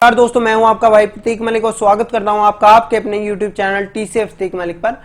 नमस्कार दोस्तों, मैं हूं आपका भाई प्रतीक मलिक और स्वागत करता हूं आपका आपके अपने YouTube चैनल TCF प्रतीक मलिक पर।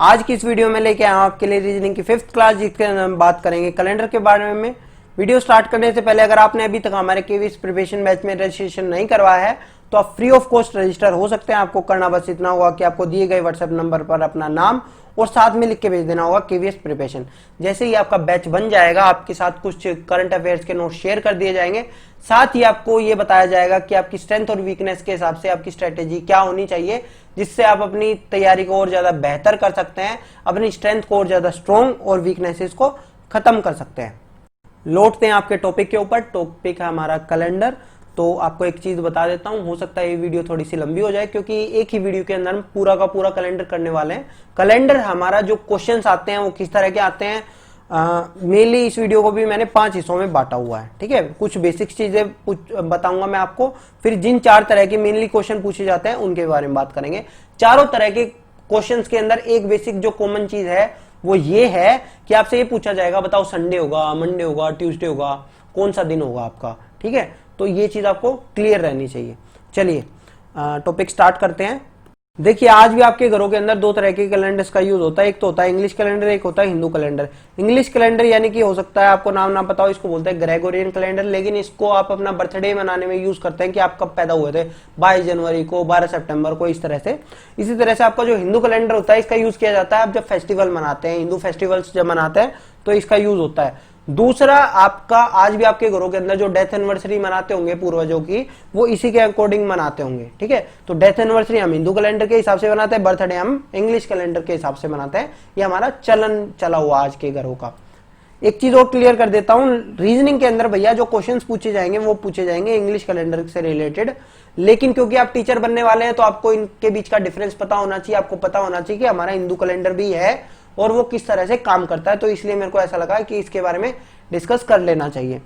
आज की इस वीडियो में लेके आया हूं आपके लिए रीजनिंग की 5th क्लास, जिसके अंदर हम बात करेंगे कैलेंडर के बारे में। वीडियो स्टार्ट करने से पहले अगर आपने अभी तक हमारे केवीएस प्रिपरेशन बैच में रजिस्ट्रेशन नहीं करवाया है तो आप फ्री ऑफ कॉस्ट रजिस्टर हो सकते हैं। आपको करना बस इतना होगा कि आपको दिए गए व्हाट्सएप नंबर पर अपना नाम और साथ में लिख के भेज देना होगा केवीएस प्रिपरेशन। जैसे ही आपका बैच बन जाएगा, आपके साथ कुछ करंट अफेयर्स के नोट शेयर कर दिए जाएंगे। साथ ही आपको ये बताया जाएगा कि आपकी स्ट्रेंथ और वीकनेस के हिसाब से आपकी स्ट्रेटेजी क्या होनी चाहिए, जिससे आप अपनी तैयारी को और ज्यादा बेहतर कर सकते हैं, अपनी स्ट्रेंथ को और ज्यादा स्ट्रॉन्ग और वीकनेसेस को खत्म कर सकते हैं। लौटते हैं आपके टॉपिक के ऊपर। टॉपिक है हमारा कैलेंडर। तो आपको एक चीज बता देता हूं, हो सकता है ये वीडियो थोड़ी सी लंबी हो जाए क्योंकि एक ही वीडियो के अंदर हम पूरा का पूरा कैलेंडर करने वाले हैं। कैलेंडर हमारा जो क्वेश्चंस आते हैं वो किस तरह के आते हैं, मेनली इस वीडियो को भी मैंने 5 हिस्सों में बांटा हुआ है। ठीक है, कुछ बेसिक चीजें बताऊंगा मैं आपको, फिर जिन 4 तरह के मेनली क्वेश्चन पूछे जाते हैं उनके बारे में बात करेंगे। चारों तरह के क्वेश्चंस के अंदर एक बेसिक जो कॉमन चीज है वो ये है कि आपसे ये पूछा जाएगा, बताओ संडे होगा, मंडे होगा, ट्यूसडे होगा, कौन सा दिन होगा आपका। ठीक है, तो ये चीज आपको क्लियर रहनी चाहिए। चलिए टॉपिक स्टार्ट करते हैं। देखिए, आज भी आपके घरों के अंदर 2 तरह के कैलेंडर्स का यूज होता है। एक तो होता है इंग्लिश कैलेंडर, एक होता है हिंदू कैलेंडर। इंग्लिश कैलेंडर यानी कि हो सकता है आपको नाम ना पता हो, इसको बोलते हैं ग्रेगोरियन कैलेंडर, लेकिन इसको आप अपना बर्थडे मनाने में यूज करते हैं कि आप कब पैदा हुए थे, 22 जनवरी को, 12 सितंबर को, इस तरह से। इसी तरह से आपका जो हिंदू कैलेंडर होता है, इसका यूज किया जाता है आप जब फेस्टिवल मनाते हैं, हिंदू फेस्टिवल्स जब मनाते हैं तो इसका यूज होता है। दूसरा, आपका आज भी आपके घरों के अंदर जो डेथ एनिवर्सरी मनाते होंगे पूर्वजों की, वो इसी के अकॉर्डिंग मनाते होंगे। ठीक है, तो डेथ एनिवर्सरी हम हिंदू कैलेंडर के हिसाब से मनाते हैं, बर्थडे हम इंग्लिश कैलेंडर के हिसाब से मनाते हैं। ये हमारा चलन चला हुआ आज के घरों का। एक चीज और क्लियर कर देता हूं, रीजनिंग के अंदर भैया जो क्वेश्चंस पूछे जाएंगे वो पूछे जाएंगे इंग्लिश कैलेंडर से रिलेटेड, लेकिन क्योंकि आप टीचर बनने वाले हैं तो आपको इनके बीच का डिफरेंस पता होना चाहिए। आपको पता होना चाहिए कि हमारा हिंदू कैलेंडर भी है और वो किस तरह से काम करता है, तो इसलिए मेरे को ऐसा लगा कि इसके बारे में डिस्कस कर लेना चाहिए।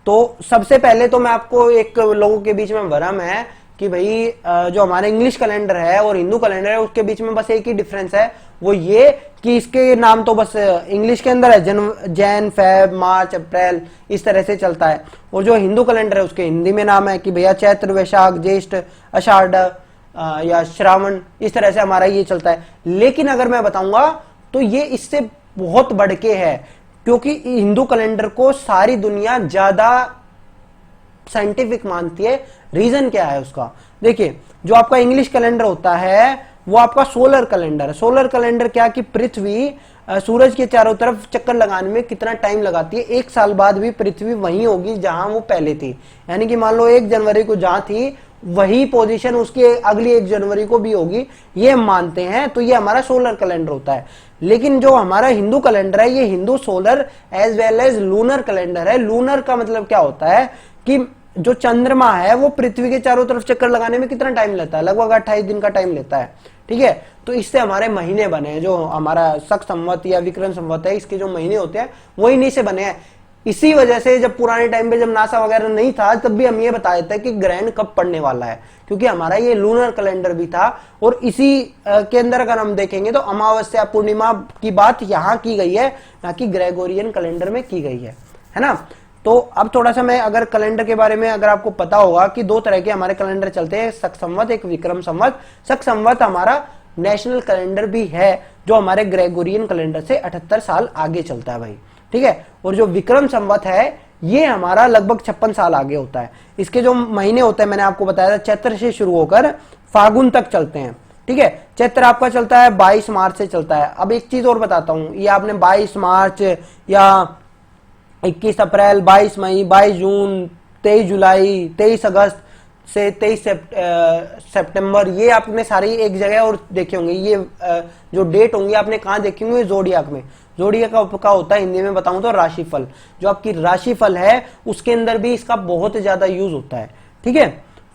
तो सबसे पहले तो मैं आपको, एक लोगों के बीच में भ्रम है कि भाई जो हमारा इंग्लिश कैलेंडर है और हिंदू कैलेंडर है उसके बीच में बस एक ही डिफरेंस है, वो ये कि इसके नाम तो बस इंग्लिश के अंदर है जैन, फेब, मार्च, अप्रैल, इस तरह से चलता है, और जो हिंदू कैलेंडर है उसके हिंदी में नाम है कि भैया चैत्र, वैशाख, ज्येष्ठ, आषाढ़ या श्रावण, इस तरह से हमारा ये चलता है। लेकिन अगर मैं बताऊंगा तो ये इससे बहुत बढ़ के है, क्योंकि हिंदू कैलेंडर को सारी दुनिया ज्यादा साइंटिफिक मानती है। रीजन क्या है उसका? देखिए, जो आपका इंग्लिश कैलेंडर होता है वो आपका सोलर कैलेंडर है। सोलर कैलेंडर क्या कि पृथ्वी सूरज के चारों तरफ चक्कर लगाने में कितना टाइम लगाती है, 1 साल बाद भी पृथ्वी वहीं होगी जहां वो पहले थी। यानी कि मान लो 1 जनवरी को जहां थी वही पोजीशन उसकी अगली 1 जनवरी को भी होगी, ये हम मानते हैं। तो ये हमारा सोलर कैलेंडर होता है। लेकिन जो हमारा हिंदू कैलेंडर है ये Hindu solar as well as lunar calendar है। लूनर का मतलब क्या होता है कि जो चंद्रमा है वो पृथ्वी के चारों तरफ चक्कर लगाने में कितना टाइम लेता है, लगभग 28 दिन का टाइम लेता है। ठीक है, तो इससे हमारे महीने बने हैं। जो हमारा शक संवत या विक्रम संवत है, इसके जो महीने होते हैं वो इन्हीं से बने हैं। इसी वजह से जब पुराने टाइम पे जब नासा वगैरह नहीं था तब भी हम ये बता देते हैं कि ग्रहण कब पड़ने वाला है, क्योंकि हमारा ये लूनर कैलेंडर भी था। और इसी के अंदर अगर हम देखेंगे तो अमावस्या पूर्णिमा की बात यहाँ की गई है, ना कि ग्रेगोरियन कैलेंडर में की गई है ना। तो अब थोड़ा सा मैं अगर कैलेंडर के बारे में, अगर आपको पता होगा कि 2 तरह के हमारे कैलेंडर चलते हैं, शक संवत, एक विक्रम संवत। शक संवत हमारा नेशनल कैलेंडर भी है जो हमारे ग्रेगोरियन कैलेंडर से 78 साल आगे चलता है भाई। ठीक है, और जो विक्रम संवत है ये हमारा लगभग 56 साल आगे होता है। इसके जो महीने होते हैं मैंने आपको बताया था, चैत्र से शुरू होकर फागुन तक चलते हैं। ठीक है, चैत्र आपका चलता है 22 मार्च से चलता है। अब एक चीज और बताता हूं, ये आपने 22 मार्च या 21 अप्रैल, 22 मई, 22 जून, 23 जुलाई, 23 अगस्त से 23 सितंबर, ये आपने सारी एक जगह और देखे होंगे। ये जो डेट होंगी आपने कहाँ देखे होंगे? जोडियाक में। जोडियाक का होता है हिंदी में बताऊं तो राशिफल। जो आपकी राशिफल है उसके अंदर भी इसका बहुत ज्यादा यूज होता है। ठीक है,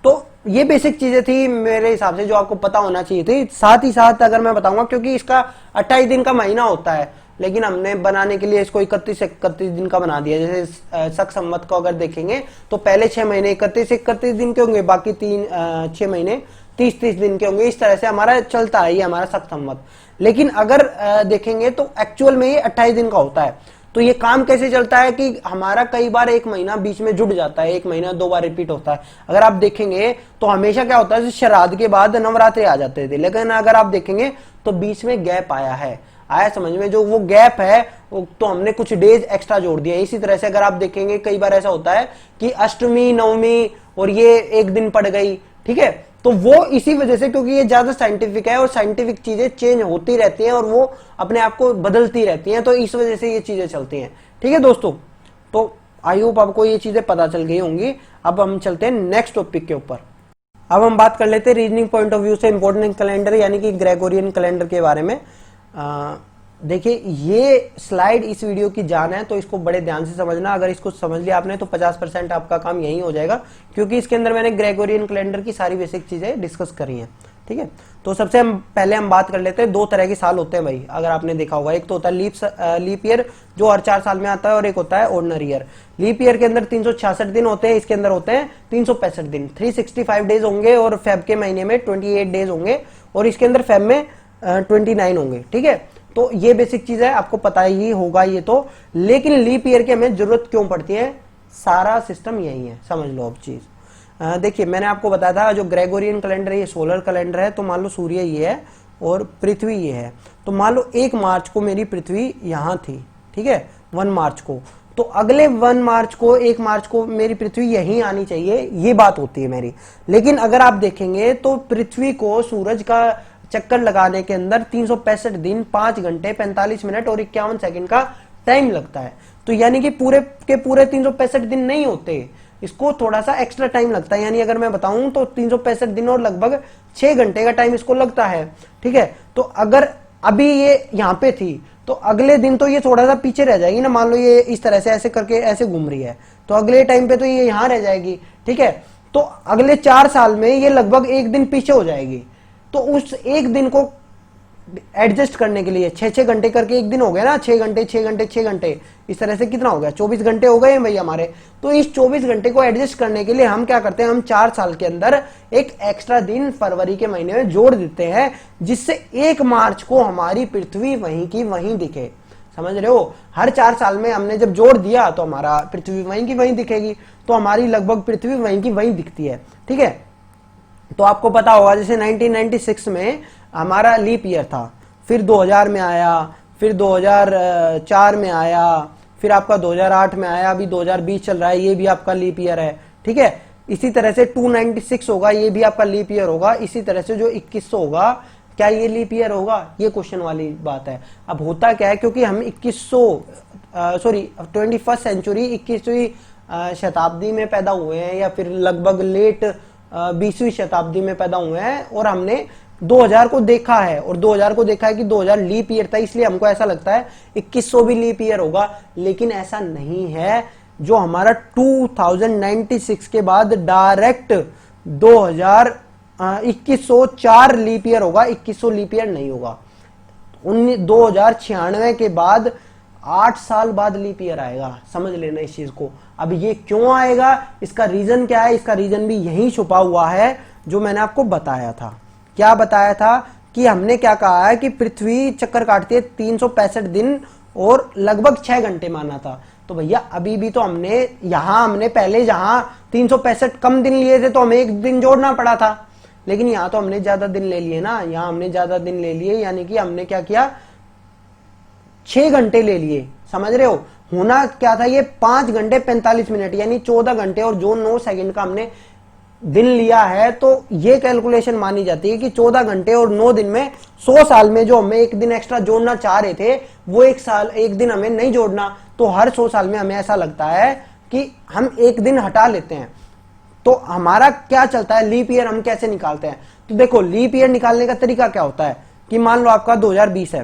तो ये बेसिक चीजें थी मेरे हिसाब से जो आपको पता होना चाहिए थी। साथ ही साथ अगर मैं बताऊंगा, क्योंकि इसका 28 दिन का महीना होता है, लेकिन हमने बनाने के लिए इसको 31 दिन का बना दिया। जैसे शक संवत को अगर देखेंगे तो पहले 6 महीने 31 दिन के होंगे, बाकी 6 महीने 30 दिन के होंगे। इस तरह से हमारा चलता है ये हमारा शक संवत। लेकिन अगर देखेंगे तो एक्चुअल में ये 28 दिन का होता है। तो ये काम कैसे चलता है कि हमारा कई बार एक महीना बीच में जुड़ जाता है, एक महीना 2 बार रिपीट होता है। अगर आप देखेंगे तो हमेशा क्या होता है, श्राद्ध के बाद नवरात्रे आ जाते थे, लेकिन अगर आप देखेंगे तो बीच में गैप आया समझ में, जो वो गैप है तो हमने कुछ डेज एक्स्ट्रा जोड़ दिया। इसी तरह से अगर आप देखेंगे कई बार ऐसा होता है कि अष्टमी नवमी और ये एक दिन पड़ गई, ठीक है, तो वो इसी वजह से, क्योंकि ये ज्यादा साइंटिफिक है और साइंटिफिक चीजें चेंज होती रहती हैं और वो अपने आप को बदलती रहती हैं, तो इस वजह से ये चीजें चलती हैं। ठीक है दोस्तों, तो आई होप आपको ये चीजें पता चल गई होंगी। अब हम चलते हैं नेक्स्ट टॉपिक के ऊपर। अब हम बात कर लेते हैं रीजनिंग पॉइंट ऑफ व्यू से इंपॉर्टेंट कैलेंडर यानी कि ग्रेगोरियन कैलेंडर के बारे में। देखिए ये स्लाइड इस वीडियो की जान है, तो इसको बड़े ध्यान से समझना। अगर इसको समझ लिया आपने तो 50% आपका काम यही हो जाएगा, क्योंकि इसके अंदर मैंने ग्रेगोरियन कैलेंडर की सारी बेसिक चीजें डिस्कस करी हैं। ठीक है, तो सबसे पहले हम बात कर लेते हैं, 2 तरह के साल होते हैं भाई, अगर आपने देखा होगा। एक तो होता है लीप ईयर जो हर 4 साल में आता है, और एक होता है ऑर्डिनरी ईयर। लीप ईयर के अंदर 366 दिन होते हैं, इसके अंदर होते हैं 365 दिन, 365 डेज होंगे, और फेब के महीने में 28 डेज होंगे, और इसके अंदर फेब में 29 होंगे। ठीक है, तो ये बेसिक चीज है, आपको पता ही होगा ये तो। लेकिन लीप ईयर की हमें जरूरत क्यों पड़ती है, सारा सिस्टम यही है, समझ लो अब चीज। देखिए मैंने आपको बताया था जो ग्रेगोरियन कैलेंडर है ये सोलर कैलेंडर है, तो मान लो सूर्य ये है और पृथ्वी ये है। तो मान लो 1 मार्च को मेरी पृथ्वी यहां थी, ठीक है, 1 मार्च को, तो अगले 1 मार्च को 1 मार्च को मेरी पृथ्वी यहीं आनी चाहिए, ये बात होती है मेरी। लेकिन अगर आप देखेंगे तो पृथ्वी को सूरज का चक्कर लगाने के अंदर 365 दिन 5 घंटे 45 मिनट और 51 सेकंड का टाइम लगता है। तो यानी कि पूरे के पूरे 365 दिन नहीं होते, इसको थोड़ा सा एक्स्ट्रा टाइम लगता है। यानी अगर मैं बताऊं तो 365 दिन और लगभग 6 घंटे का टाइम इसको लगता है। ठीक है, तो अगर अभी ये यहां पे थी तो अगले दिन तो ये थोड़ा सा पीछे रह जाएगी ना, मान लो ये इस तरह से ऐसे करके ऐसे घूम रही है, तो अगले टाइम पे तो ये यहां रह जाएगी। ठीक है, तो अगले 4 साल में ये लगभग 1 दिन पीछे हो जाएगी। तो उस 1 दिन को एडजस्ट करने के लिए 6-6 घंटे करके 1 दिन हो गया ना, 6 घंटे 6 घंटे 6 घंटे, इस तरह से कितना हो गया, 24 घंटे हो गए भाई हमारे। तो इस 24 घंटे को एडजस्ट करने के लिए हम क्या करते हैं, हम 4 साल के अंदर एक एक्स्ट्रा दिन फरवरी के महीने में जोड़ देते हैं, जिससे 1 मार्च को हमारी पृथ्वी वहीं की वहीं दिखे। समझ रहे हो, हर 4 साल में हमने जब जोड़ दिया तो हमारा पृथ्वी वहीं की वहीं दिखेगी, तो हमारी लगभग पृथ्वी वहीं की वहीं दिखती है। ठीक है, तो आपको पता होगा जैसे 1996 में हमारा लीप ईयर था, फिर 2000 में आया, फिर 2004 में आया, फिर आपका 2008 में आया, अभी 2020 चल रहा है, ये भी आपका लीप ईयर है। ठीक है, इसी तरह से 296 होगा, ये भी आपका लीप ईयर होगा। इसी तरह से जो 2100 होगा, क्या ये लीप ईयर होगा, ये क्वेश्चन वाली बात है। अब होता क्या है, क्योंकि हम 21st सेंचुरी 21वीं शताब्दी में पैदा हुए हैं, या फिर लगभग लेट 20वीं शताब्दी में पैदा हुए हैं, और हमने 2000 को देखा है, और 2000 को देखा है कि 2000 लीप ईयर था, इसलिए हमको ऐसा लगता है 2100 भी लीप ईयर होगा। लेकिन ऐसा नहीं है, जो हमारा 2096 के बाद डायरेक्ट 2104 लीप ईयर होगा, 2100 लीप ईयर नहीं होगा। 2096 के बाद 8 साल बाद लीप ईयर आएगा, समझ लेना इस चीज को। अब ये क्यों आएगा, इसका रीजन क्या है, इसका रीजन भी यही छुपा हुआ है जो मैंने आपको बताया था। क्या बताया था कि हमने क्या कहा है कि पृथ्वी चक्कर काटती है 365 दिन और लगभग 6 घंटे माना था। तो भैया अभी भी तो हमने पहले जहां 365 कम दिन लिए थे तो हमें 1 दिन जोड़ना पड़ा था, लेकिन यहां तो हमने ज्यादा दिन ले लिए ना, यहां हमने ज्यादा दिन ले लिए, यानी कि हमने क्या किया, 6 घंटे ले लिए। समझ रहे हो, होना क्या था, ये 5 घंटे 45 मिनट यानी 14 घंटे और जो 9 सेकंड का हमने दिन लिया है। तो ये कैलकुलेशन मानी जाती है कि 14 घंटे और 9 दिन में 100 साल में जो हमें 1 दिन एक्स्ट्रा जोड़ना चाह रहे थे, वो 1 दिन हमें नहीं जोड़ना, तो हर 100 साल में हमें ऐसा लगता है कि हम 1 दिन हटा लेते हैं। तो हमारा क्या चलता है, लीप ईयर हम कैसे निकालते हैं। तो देखो लीप ईयर निकालने का तरीका क्या होता है कि मान लो आपका 2020 है,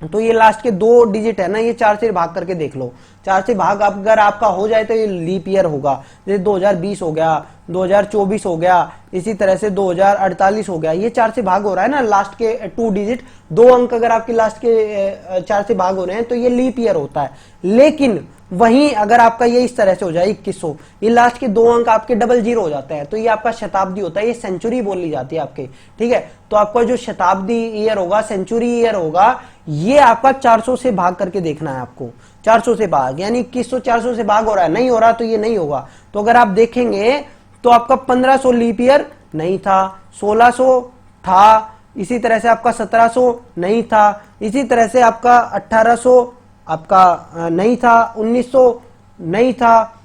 तो ये लास्ट के 2 डिजिट है ना, ये 4 से भाग करके देख लो, 4 से भाग अगर आपका हो जाए तो ये लीप ईयर होगा। जैसे 2020 हो गया, 2024 हो गया, इसी तरह से 2048 हो गया, ये 4 से भाग हो रहा है ना, लास्ट के 2 डिजिट 2 अंक अगर आपके लास्ट के 4 से भाग हो रहे हैं तो ये लीप ईयर होता है। लेकिन वहीं अगर आपका ये इस तरह से हो जाए 2100, ये लास्ट के 2 अंक आपके 00 हो जाते हैं, तो ये आपका शताब्दी होता है, ये सेंचुरी बोली जाती है आपके। ठीक है, तो आपका जो शताब्दी ईयर होगा, सेंचुरी ईयर होगा, ये आपका 400 से भाग करके देखना है आपको। 400 से भाग, यानी 2100 400 से भाग हो रहा है, नहीं हो रहा तो ये नहीं होगा। तो अगर आप देखेंगे तो आपका 1500 लीप ईयर नहीं था, 1600 था, इसी तरह से आपका 1700 नहीं था, इसी तरह से आपका 1800 आपका नहीं था, 1900 नहीं था,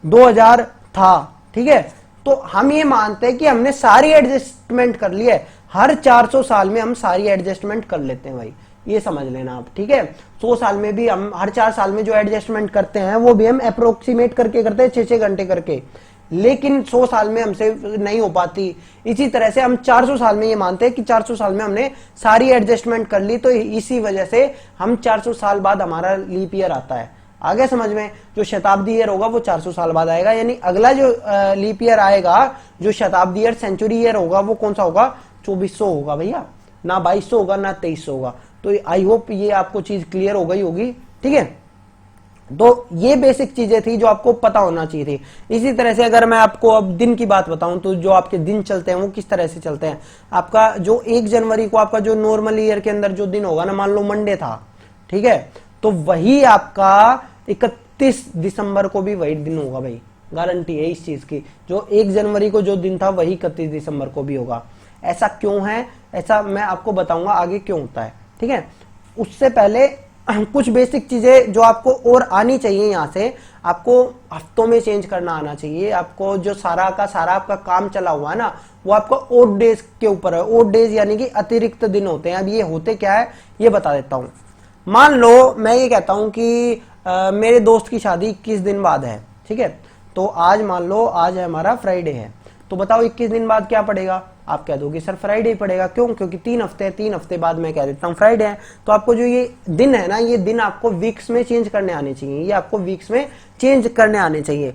2000 था। ठीक है, तो हम ये मानते हैं कि हमने सारी एडजस्टमेंट कर ली है, हर 400 साल में हम सारी एडजस्टमेंट कर लेते हैं भाई, ये समझ लेना आप। ठीक है, 100 साल में भी हम हर 4 साल में जो एडजस्टमेंट करते हैं वो भी हम अप्रोक्सीमेट करके करते हैं, 6-6 घंटे करके, लेकिन 100 साल में हमसे नहीं हो पाती। इसी तरह से हम 400 साल में ये मानते हैं कि 400 साल में हमने सारी एडजस्टमेंट कर ली, तो इसी वजह से हम 400 साल बाद हमारा लीप ईयर आता है। आगे समझ में, जो शताब्दी ईयर होगा वो 400 साल बाद आएगा, यानी अगला जो लीप ईयर आएगा, जो शताब्दी ईयर सेंचुरी ईयर होगा, वो कौन सा होगा, 2400 होगा भैया, ना 2200 होगा ना 2300 होगा। तो आई होप ये आपको चीज क्लियर हो गई होगी। ठीक है, तो ये बेसिक चीजें थी जो आपको पता होना चाहिए थी। इसी तरह से अगर मैं आपको अब दिन की बात बताऊं तो जो आपके दिन चलते हैं वो किस तरह से चलते हैं। आपका जो 1 जनवरी को आपका जो नॉर्मल ईयर के अंदर जो दिन होगा ना, मान लो मंडे था, ठीक है, तो वही आपका 31 दिसंबर को भी वही दिन होगा भाई, गारंटी है इस चीज की। जो 1 जनवरी को जो दिन था वही 31 दिसंबर को भी होगा। ऐसा क्यों है, ऐसा मैं आपको बताऊंगा आगे क्यों होता है। ठीक है, उससे पहले कुछ बेसिक चीजें जो आपको और आनी चाहिए, यहां से आपको हफ्तों में चेंज करना आना चाहिए। आपको जो सारा का सारा आपका काम चला हुआ है ना, वो आपको ओड डेज के ऊपर है। ओड डेज यानी कि अतिरिक्त दिन होते हैं। अब ये होते क्या है ये बता देता हूं। मान लो मैं ये कहता हूं कि मेरे दोस्त की शादी 21 दिन बाद है, ठीक है, तो आज मान लो आज है हमारा फ्राइडे है, तो बताओ 21 दिन बाद क्या पड़ेगा। आप कह दोगे सर फ्राइडे ही पड़ेगा, क्यों, क्योंकि 3 हफ्ते हैं, 3 हफ्ते बाद मैं कह देता हूँ फ्राइडे है। तो आपको जो ये दिन है ना, ये दिन आपको वीक्स में चेंज करने आने चाहिए, ये आपको वीक्स में चेंज करने आने चाहिए।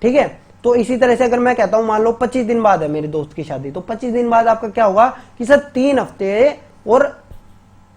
ठीक है, तो इसी तरह से अगर मैं कहता हूं मान लो 25 दिन बाद है मेरे दोस्त की शादी, तो 25 दिन बाद आपका क्या होगा कि सर 3 हफ्ते और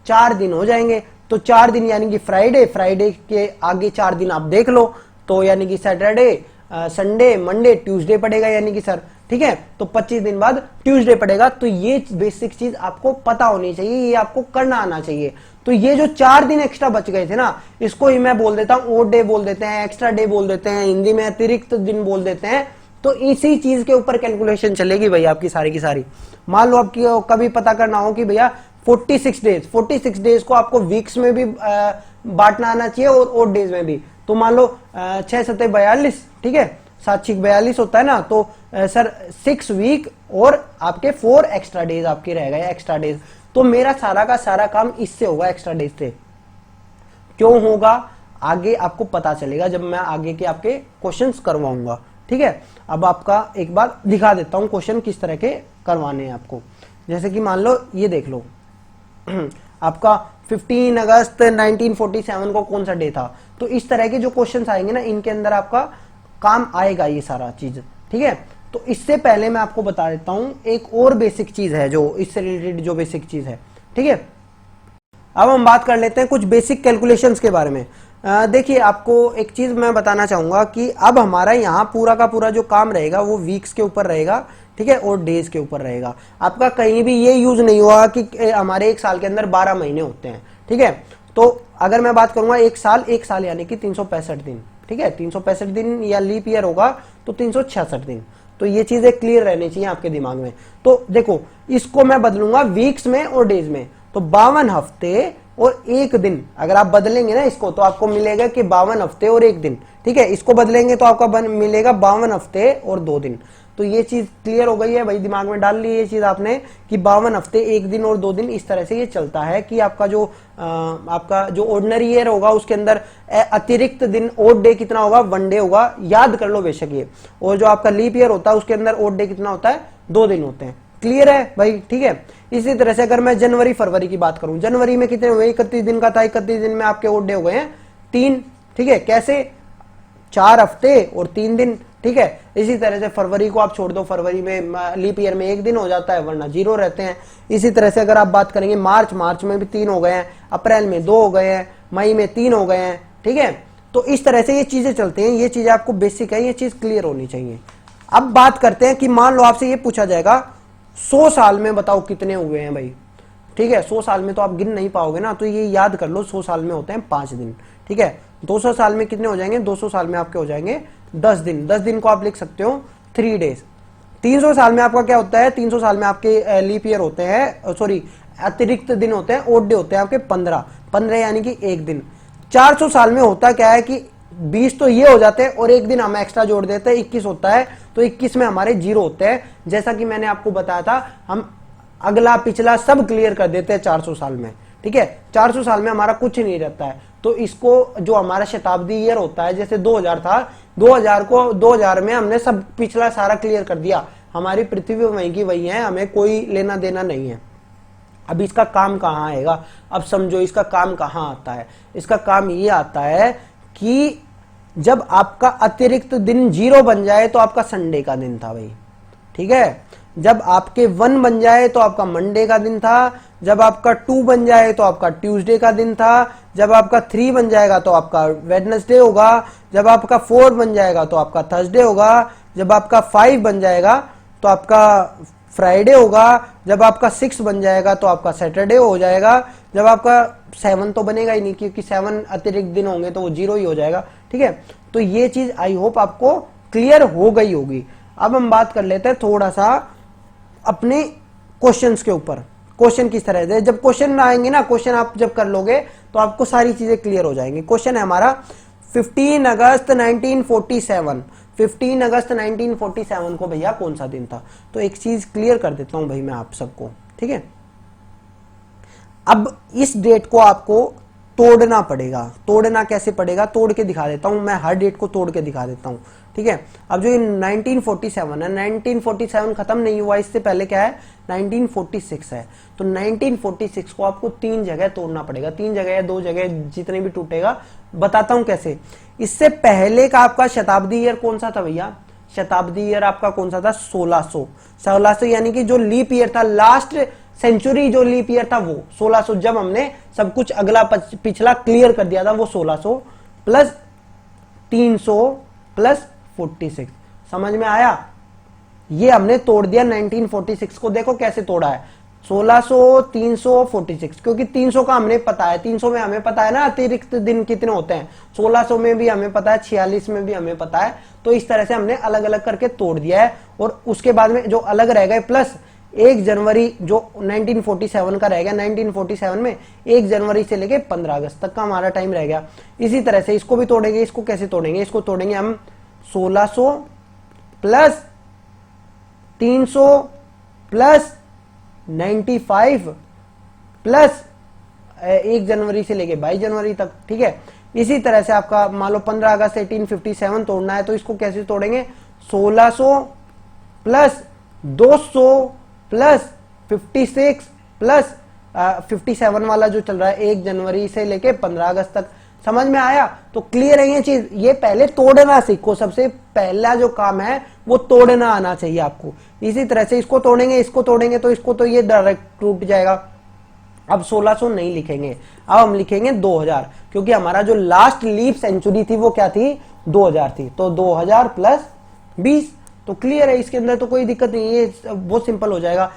4 दिन हो जाएंगे। तो 4 दिन यानी कि फ्राइडे, फ्राइडे के आगे 4 दिन आप देख लो, तो यानी कि सैटरडे, संडे, मंडे, ट्यूसडे पड़ेगा, यानी कि सर ठीक है, तो 25 दिन बाद ट्यूसडे पड़ेगा। तो ये बेसिक चीज आपको पता होनी चाहिए, ये आपको करना आना चाहिए। तो ये जो 4 दिन एक्स्ट्रा बच गए थे ना, इसको ही मैं बोल देता हूं ओड डे बोल देते हैं, एक्स्ट्रा डे बोल देते हैं, हिंदी में अतिरिक्त दिन बोल देते हैं। तो इसी चीज के ऊपर कैलकुलेशन चलेगी भाई आपकी सारी की सारी। मान लो आपकी कभी पता करना हो कि भैया 46 डेज को आपको वीक्स में भी बांटना आना चाहिए और ओड डेज में भी। तो मान लो 6 7 42, ठीक है, 7 6 42 होता है ना, तो सर 6 वीक और आपके 4 एक्स्ट्रा डेज आपके रह गए, एक्स्ट्रा डेज। तो मेरा सारा का सारा काम इससे होगा, एक्स्ट्रा डेज से। क्यों होगा आगे आपको पता चलेगा जब मैं आगे के आपके क्वेश्चंस करवाऊंगा। ठीक है, अब आपका एक बार दिखा देता हूं क्वेश्चन किस तरह के करवाने हैं आपको। जैसे कि मान लो ये देख लो आपका 15 अगस्त 1947 को कौन सा डे था। तो इस तरह के जो क्वेश्चंस आएंगे ना, इनके अंदर आपका काम आएगा ये सारा चीज। ठीक है, तो इससे पहले मैं आपको बता देता हूं एक और बेसिक चीज है जो इससे रिलेटेड जो बेसिक चीज है। ठीक है, अब हम बात कर लेते हैं कुछ बेसिक कैलकुलेशंस के बारे में। देखिए आपको एक चीज मैं बताना चाहूंगा कि अब हमारा यहाँ पूरा का पूरा जो काम रहेगा वो वीक्स के ऊपर रहेगा, ठीक है, और डेज के ऊपर रहेगा। आपका कहीं भी ये यूज नहीं हुआ कि हमारे एक साल के अंदर 12 महीने होते हैं। ठीक है, तो अगर मैं बात करूंगा एक साल यानी कि 365 दिन, ठीक है, 365 दिन या लीप ईयर होगा तो 366 दिन। तो ये चीजें क्लियर रहनी चाहिए आपके दिमाग में। तो देखो इसको मैं बदलूंगा वीक्स में और डेज में, तो 52 हफ्ते और 1 दिन। अगर आप बदलेंगे ना इसको तो आपको मिलेगा कि 52 हफ्ते और 1 दिन। ठीक है, इसको बदलेंगे तो आपका मिलेगा 52 हफ्ते और 2 दिन। तो ये चीज क्लियर हो गई है भाई, दिमाग में डाल ली ये चीज आपने कि 52 हफ्ते 1 दिन और 2 दिन। इस तरह से ये चलता है कि आपका जो ऑर्डिनरी ईयर होगा उसके अंदर अतिरिक्त दिन ओड डे कितना होगा, 1 डे होगा, याद कर लो बेशक ये। और जो आपका लीप ईयर होता है उसके अंदर ओड डे कितना होता है, 2 दिन होते हैं। क्लियर है भाई, ठीक है। इसी तरह से अगर मैं जनवरी फरवरी की बात करूं, जनवरी में कितने हुए, 31 दिन का था, 31 दिन में आपके ओड डे हो गए हैं 3। ठीक है, कैसे, 4 हफ्ते और 3 दिन। ठीक है, इसी तरह से फरवरी को आप छोड़ दो, फरवरी में लीप ईयर में 1 दिन हो जाता है वरना 0 रहते हैं। इसी तरह से अगर आप बात करेंगे मार्च में भी 3 हो गए हैं, अप्रैल में 2 हो गए हैं, मई में 3 हो गए हैं। ठीक है, तो इस तरह से ये चीजें चलती हैं। ये चीजें आपको बेसिक है, ये चीज क्लियर होनी चाहिए। अब बात करते हैं कि मान लो आपसे ये पूछा जाएगा 100 साल में बताओ कितने हुए हैं भाई। ठीक है, 100 साल में तो आप गिन नहीं पाओगे ना, तो ये याद कर लो 100 साल में होते हैं 5 दिन। ठीक है। 200 साल में कितने हो जाएंगे, 200 साल में आपके हो जाएंगे 10 दिन। 10 दिन को आप लिख सकते हो 3 डेज। 300 साल में आपका क्या होता है, 300 साल में आपके लीप ईयर होते हैं, सॉरी अतिरिक्त दिन होते हैं, ओड डे होते हैं आपके 15 यानी कि एक दिन। 400 साल में होता क्या है कि 20 तो ये हो जाते हैं और एक दिन हम एक्स्ट्रा जोड़ देते हैं, 21 होता है। तो 21 में हमारे 0 होते हैं। जैसा कि मैंने आपको बताया था, हम अगला पिछला सब क्लियर कर देते हैं 400 साल में, ठीक है। 400 साल में हमारा कुछ नहीं रहता है। तो इसको जो हमारा शताब्दी ईयर होता है, जैसे 2000 था, 2000 में हमने सब पिछला सारा क्लियर कर दिया। हमारी पृथ्वी वहीं की वही है, हमें कोई लेना देना नहीं है। अब इसका काम कहाँ आएगा, अब समझो इसका काम कहाँ आता है। इसका काम ये आता है कि जब आपका अतिरिक्त दिन 0 बन जाए तो आपका संडे का दिन था भाई, ठीक है। जब आपके 1 बन जाए तो आपका मंडे का दिन था। जब आपका 2 बन जाए तो आपका ट्यूसडे का दिन था। जब आपका 3 बन जाएगा तो आपका वेडनेसडे होगा। जब आपका 4 बन जाएगा तो आपका थर्सडे होगा। जब आपका 5 बन जाएगा तो आपका फ्राइडे होगा। जब आपका 6 बन जाएगा तो आपका सैटरडे हो जाएगा। जब आपका 7 तो बनेगा ही नहीं, क्योंकि 7 अतिरिक्त दिन होंगे तो वो 0 ही हो जाएगा, ठीक है। तो ये चीज आई होप आपको क्लियर हो गई होगी। अब हम बात कर लेते हैं थोड़ा सा अपने क्वेश्चंस के ऊपर। क्वेश्चन किस तरह से, जब क्वेश्चन आएंगे ना, क्वेश्चन आप जब कर लोगे तो आपको सारी चीजें क्लियर हो जाएंगी। क्वेश्चन है हमारा 15 अगस्त 1947। 15 अगस्त 1947 को भैया कौन सा दिन था। तो एक चीज क्लियर कर देता हूं भाई मैं आप सबको, ठीक है। अब इस डेट को आपको तोड़ना पड़ेगा। तोड़ना कैसे पड़ेगा, तोड़ के दिखा देता हूं मैं, हर डेट को तोड़ के दिखा देता हूं, ठीक है। अब जो 1947 है, 1947 खत्म नहीं हुआ, इससे पहले क्या है 1946 है। तो 1946 को आपको 3 जगह तोड़ना पड़ेगा, 3 जगह या 2 जगह, जितने भी टूटेगा। बताता हूं कैसे। इससे पहले का आपका शताब्दी ईयर कौन सा था भैया, शताब्दी ईयर आपका कौन सा था, 1600 यानी कि जो लीप ईयर था, लास्ट सेंचुरी जो लीप ईयर था वो 1600। जब हमने सब कुछ अगला पिछला क्लियर कर दिया था वो 1600 प्लस 300 प्लस 46। समझ में आया। ये हमने तोड़ दिया 1946 को। देखो कैसे तोड़ा है, 1600 300 46, क्योंकि 300 का हमने पता है, 300 में हमें पता है ना अतिरिक्त दिन कितने होते हैं, 1600 में भी हमें पता है, 46 में भी हमें पता है। तो इस तरह से हमने अलग अलग करके तोड़ दिया है। और उसके बाद में जो अलग रह गए, प्लस 1 जनवरी जो 1947 का रह गया, 1947 में 1 जनवरी से लेके 15 अगस्त तक का हमारा टाइम रह गया। इसी तरह से इसको भी तोड़ेंगे। इसको कैसे तोड़ेंगे, इसको तोड़ेंगे हम 1600 प्लस 300 प्लस 95 प्लस 1 जनवरी से लेके 22 जनवरी तक, ठीक है। इसी तरह से आपका मान लो 15 अगस्त 1857 तोड़ना है, तो इसको कैसे तोड़ेंगे, 1600 प्लस 200 प्लस 56 प्लस 57 वाला जो चल रहा है 1 जनवरी से लेके 15 अगस्त तक। समझ में आया। तो क्लियर है ये चीज। ये पहले तोड़ना सीखो, सबसे पहला जो काम है वो तोड़ना आना चाहिए आपको। इसी तरह से इसको तोड़ेंगे, इसको तोड़ेंगे, तो इसको तो ये डायरेक्ट टूट जाएगा। अब 1600 नहीं लिखेंगे, अब हम लिखेंगे 2000, क्योंकि हमारा जो लास्ट लीप सेंचुरी थी वो क्या थी, 2000 थी। तो 2000 प्लस 20, तो क्लियर है। इसके अंदर तो कोई दिक्कत नहीं है, ये बहुत सिंपल हो जाएगा।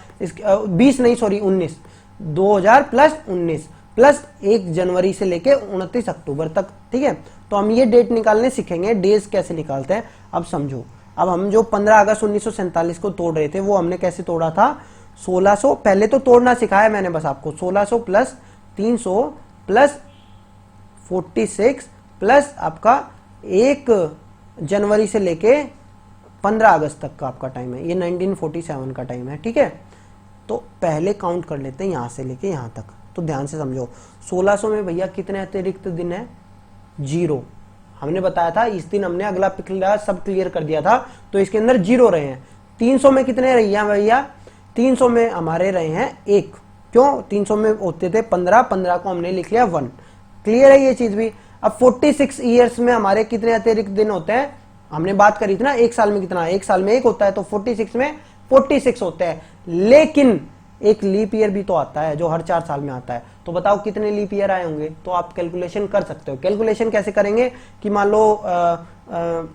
20 नहीं, सॉरी 19, 2000 प्लस 19 प्लस 1 जनवरी से लेके 29 अक्टूबर तक, ठीक है। तो हम ये डेट निकालने सीखेंगे, डेज कैसे निकालते हैं। अब समझो, अब हम जो 15 अगस्त 1947 को तोड़ रहे थे वो हमने कैसे तोड़ा था, 1600 पहले तो तोड़ना सिखाया मैंने बस आपको, 1600 प्लस 300 प्लस 46 प्लस आपका 1 जनवरी से लेके 15 अगस्त तक का आपका टाइम है। ये 1947 का टाइम है, ठीक है। तो पहले काउंट कर लेते हैं यहां से लेके यहां तक। तो ध्यान से समझो, 1600 में भैया कितने अतिरिक्त दिन है, 0। हमने बताया था इस दिन हमने अगला पिछला सब क्लियर कर दिया था, तो इसके अंदर 0 रहे हैं। 300 में कितने रही है भैया, 300 में हमारे रहे हैं 1। क्यों, 300 में होते थे 15, 15 को हमने लिख लिया 1। क्लियर है ये चीज भी। अब 46 ईयर्स में हमारे कितने अतिरिक्त दिन होते हैं, हमने बात करी थी ना, 1 साल में कितना, 1 साल में 1 होता है, तो 46 में 46 होते हैं। लेकिन एक लीप ईयर भी तो आता है जो हर 4 साल में आता है। तो बताओ कितने लीप ईयर आए होंगे। तो आप कैलकुलेशन कर सकते हो। कैलकुलेशन कैसे करेंगे कि मान लो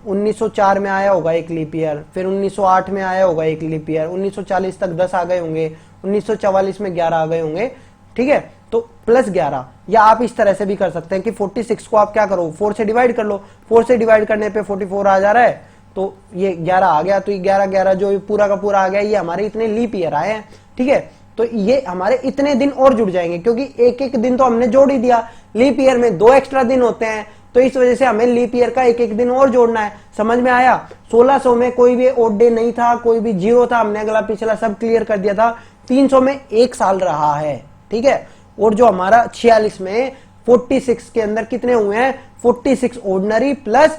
1904 में आया होगा एक लीप ईयर, फिर 1908 में आया होगा एक लीप ईयर, 1940 तक 10 आ गए होंगे, 1944 में 11 आ गए होंगे, ठीक है। तो +11, या आप इस तरह से भी कर सकते हैं कि 46 को आप क्या करो 4 से डिवाइड कर लो, 4 से डिवाइड करने पे 44 आ जा रहा है, तो ये 11 आ गया, तो ये 11 जो पूरा का पूरा आ गया, ये हमारे इतने लीप ईयर आए हैं, ठीक है। तो ये हमारे इतने दिन और जुड़ जाएंगे, क्योंकि एक एक दिन तो हमने जोड़ ही दिया, लीप ईयर में 2 एक्स्ट्रा दिन होते हैं, तो इस वजह से हमें लीप ईयर का एक एक दिन और जोड़ना है। समझ में आया? 1600 में कोई भी ओड डे नहीं था, कोई भी जीरो था, हमने अगला पिछला सब क्लियर कर दिया था। 300 में 1 साल रहा है, ठीक है। और जो हमारा 46 में 46 के अंदर कितने हुए हैं, 46 ऑर्डिनरी प्लस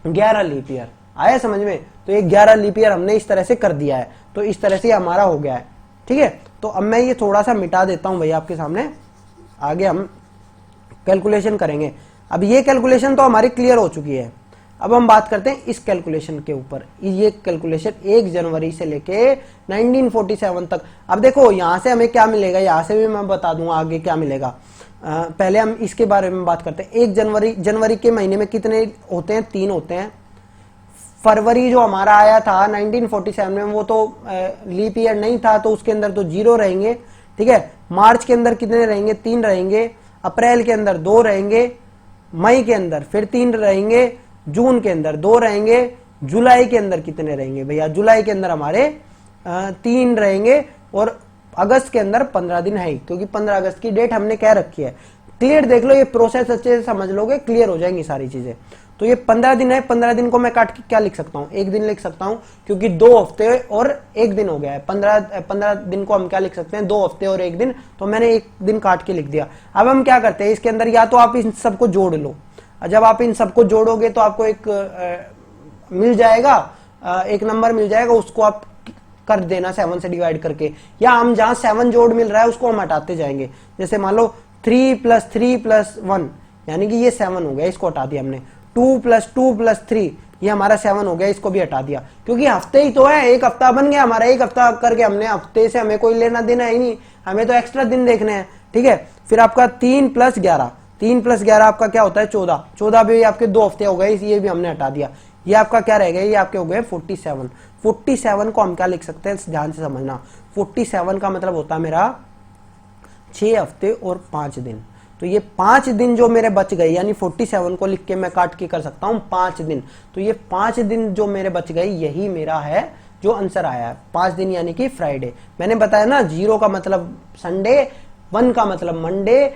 11 लीप ईयर। आया समझ में? तो ये 11 लीप ईयर हमने इस तरह से कर दिया है, तो इस तरह से हमारा हो गया है, ठीक है। तो अब मैं ये थोड़ा सा मिटा देता हूं भैया आपके सामने, आगे हम कैलकुलेशन करेंगे। अब ये कैलकुलेशन तो हमारी क्लियर हो चुकी है। अब हम बात करते हैं इस कैलकुलेशन के ऊपर। ये कैलकुलेशन 1 जनवरी से लेके 1947 तक। अब देखो यहां से हमें क्या मिलेगा, यहां से भी मैं बता दूंगा आगे क्या मिलेगा। पहले हम इसके बारे में बात करते हैं। 1 जनवरी के महीने में कितने होते हैं, 3 होते हैं। फरवरी जो हमारा आया था 1947 में, वो तो लीप ईयर नहीं था, तो उसके अंदर तो 0 रहेंगे, ठीक है। मार्च के अंदर कितने रहेंगे, 3 रहेंगे। अप्रैल के अंदर 2 रहेंगे। मई के अंदर फिर 3 रहेंगे। जून के अंदर 2 रहेंगे। जुलाई के अंदर कितने रहेंगे भैया, जुलाई के अंदर हमारे 3 रहेंगे। और अगस्त के अंदर 15 दिन है, क्योंकि 15 अगस्त की डेट हमने कह रखी है। क्लियर देख लो, ये प्रोसेस अच्छे से समझ लोगे, क्लियर हो जाएंगी सारी चीजें। तो ये 15 दिन है, 15 दिन को मैं काट के क्या लिख सकता हूं, 1 दिन लिख सकता हूं, क्योंकि 2 हफ्ते और 1 दिन हो गया है। 15 दिन को हम क्या लिख सकते हैं, 2 हफ्ते और 1 दिन, तो मैंने 1 दिन काट के लिख दिया। अब हम क्या करते हैं, इसके अंदर या तो आप इन सबको जोड़ लो। जब आप इन सबको जोड़ोगे तो आपको एक मिल जाएगा, एक नंबर मिल जाएगा, उसको आप कर देना 7 से डिवाइड करके, या हम जहां 7 जोड़ मिल रहा है उसको हम हटाते जाएंगे। जैसे मान लो 3 + 3 + 1, यानी कि ये 7 हो गया, इसको हटा दिया हमने। 2 + 2 + 3, ये हमारा 7 हो गया, इसको भी हटा दिया, क्योंकि हफ्ते ही तो है, एक हफ्ता बन गया हमारा। एक हफ्ता करके हमने, हफ्ते से हमें कोई लेना देना ही नहीं, हमें तो एक्स्ट्रा दिन देखने हैं, ठीक है। फिर आपका 3 + 11, 3 + 11 आपका क्या होता है, 14। 14 भी आपके 2 हफ्ते हो गए, ये भी हमने हटा दिया। ये आपका क्या रह गया, ये आपके हो गए 47। 47 को हम क्या लिख सकते हैं, ध्यान से समझना। 47 का मतलब होता है मेरा 6 हफ्ते और 5 दिन। तो ये 5 दिन जो मेरे बच गए, यानी 47 को लिख के मैं काट के कर सकता हूं 5 दिन। तो ये 5 दिन जो मेरे बच गए, यही मेरा है जो आंसर आया है, 5 दिन, यानी कि फ्राइडे। मैंने बताया ना, 0 का मतलब संडे, 1 का मतलब मंडे,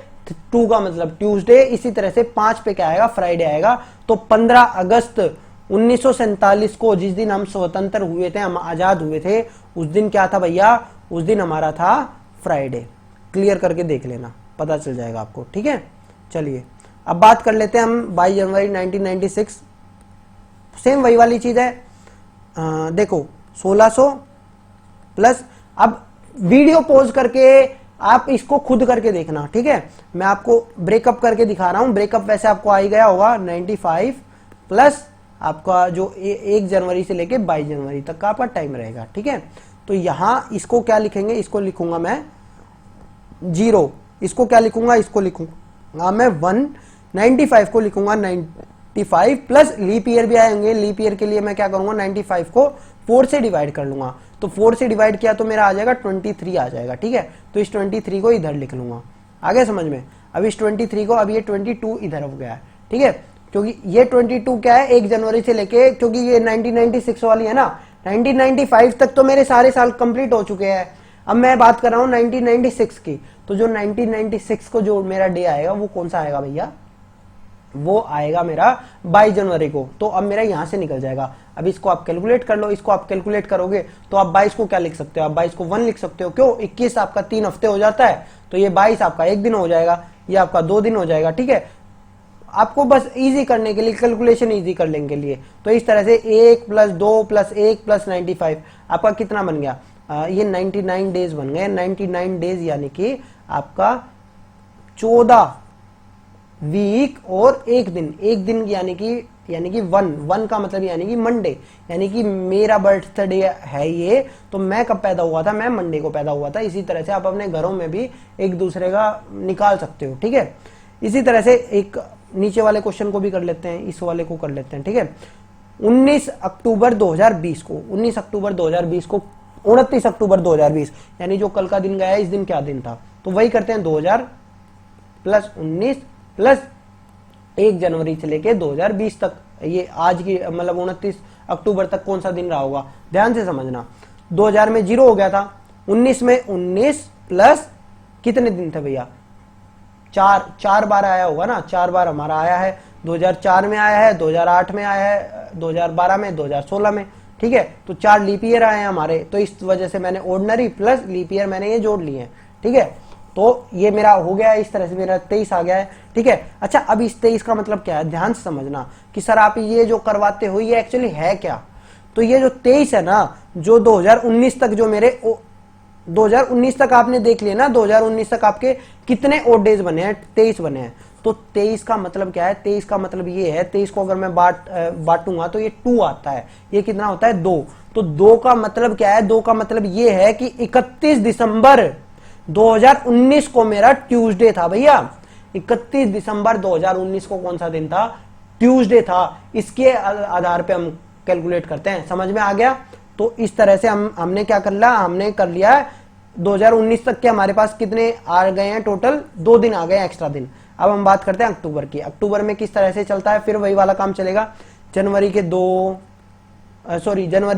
2 का मतलब ट्यूसडे, इसी तरह से 5 पे क्या आएगा, फ्राइडे आएगा। तो 15 अगस्त 1947 को, जिस दिन हम स्वतंत्र हुए थे, हम आजाद हुए थे, उस दिन क्या था भैया, उस दिन हमारा था फ्राइडे। क्लियर करके देख लेना, पता चल जाएगा आपको, ठीक है। चलिए अब बात कर लेते हैं हम 22 जनवरी 1996। सेम वही वाली चीज है। देखो 1600 प्लस, अब वीडियो पॉज करके आप इसको खुद करके देखना, ठीक है। मैं आपको ब्रेकअप करके दिखा रहा हूं। ब्रेकअप वैसे आपको आ ही गया होगा, 95 प्लस आपका जो 1 जनवरी से लेके 22 जनवरी तक का आपका टाइम रहेगा, ठीक है। तो यहां इसको क्या लिखेंगे, इसको लिखूंगा मैं 0, इसको क्या लिखूंगा, इसको लिखूंगा मैं 1, 95 को लिखूंगा 95 प्लस लीप ईयर भी आएंगे। लीप ईयर के लिए मैं क्या करूंगा, 95 को 4 से डिवाइड कर लूंगा। तो 4 से डिवाइड किया तो मेरा आ जाएगा 23 आ जाएगा, ठीक है। तो इस 23 को इधर लिख लूंगा, आगे समझ में। अब इस 23 को, अब ये 22 इधर हो गया है, ठीक है, क्योंकि ये 22 क्या है, 1 जनवरी से लेके, क्योंकि ये 1996 वाली है ना, 1995 तक तो मेरे सारे साल कंप्लीट हो चुके हैं। अब मैं बात कर रहा हूं 1996 की। तो जो 1996 को जो मेरा डे आएगा, वो कौन सा आएगा भैया, वो आएगा मेरा 22 जनवरी को। तो अब मेरा यहां से निकल जाएगा। अब इसको आप कैलकुलेट कर लो, इसको आप कैलकुलेट करोगे तो आप 22 को क्या लिख सकते हो, आप 22 को 1 लिख सकते हो। क्यों, 21 आपका 3 हफ्ते हो जाता है, तो ये 22 आपका 1 दिन हो जाएगा, ये आपका 2 दिन हो जाएगा, ठीक है। आपको बस इजी करने के लिए, कैलकुलेशन इजी करने के लिए, तो इस तरह से 1 + 2 + 1 + 95 आपका कितना बन गया, ये 99 डेज बन गए। 99 डेज यानी कि आपका 14 वीक और 1 दिन। 1 दिन यानी कि 1 का मतलब यानी कि मंडे, यानी कि मेरा बर्थडे है ये, तो मैं कब पैदा हुआ था, मैं मंडे को पैदा हुआ था। इसी तरह से आप अपने घरों में भी एक दूसरे का निकाल सकते हो, ठीक है। इसी तरह से एक नीचे वाले क्वेश्चन को भी कर लेते हैं, इस वाले को कर लेते हैं, ठीक है। 19 अक्टूबर 2020 को, 19 अक्टूबर 2020 को 29 अक्टूबर 2020, यानी जो कल का दिन गया है, इस दिन क्या दिन था, तो वही करते हैं 2000 प्लस 19 प्लस 1 जनवरी से लेके 2020 तक, ये आज की मतलब 29 अक्टूबर तक कौन सा दिन रहा होगा, ध्यान से समझना। 2000 में 0 हो गया था, 19 में 19 प्लस कितने दिन थे भैया, 4 बार आया होगा ना, 4 बार हमारा आया है। 2004 में आया है, 2008 में आया है, 2012 में, 2016 में, ठीक है। तो 4 लीप ईयर आए हैं हमारे, तो इस वजह से मैंने ऑर्डिनरी प्लस लीप ईयर मैंने ये जोड़ लिए हैं, ठीक है। तो ये मेरा हो गया है, इस तरह से मेरा 23 आ गया है, ठीक है। अच्छा, अब इस 23 का मतलब क्या है, ध्यान से समझना कि सर आप ये जो करवाते हो ये एक्चुअली है क्या। तो ये जो 23 है ना, जो 2019 तक जो मेरे 2019 तक आपने देख लिया ना, 2019 तक आपके कितने ओड डेज बने हैं, 23 बने हैं। तो 23 का मतलब क्या है, 23 का मतलब ये है, 23 को अगर मैं बांटूंगा तो ये 2 आता है, ये कितना होता है 2। तो 2 का मतलब क्या है, 2 का मतलब ये है कि 31 दिसंबर 2019 को मेरा ट्यूसडे था भैया। 31 दिसंबर 2019 को कौन सा दिन था, ट्यूसडे था। इसके आधार पे हम कैलकुलेट करते हैं, समझ में आ गया। तो इस तरह से हमने क्या कर लिया, हमने कर लिया 2019 तक के हमारे पास कितने आ गए हैं, टोटल 2 दिन आ गए हैं एक्स्ट्रा दिन। अब हम बात करते हैं अक्टूबर की। अक्टूबर में किस तरह से चलता है, फिर वही वाला काम चलेगा। जनवरी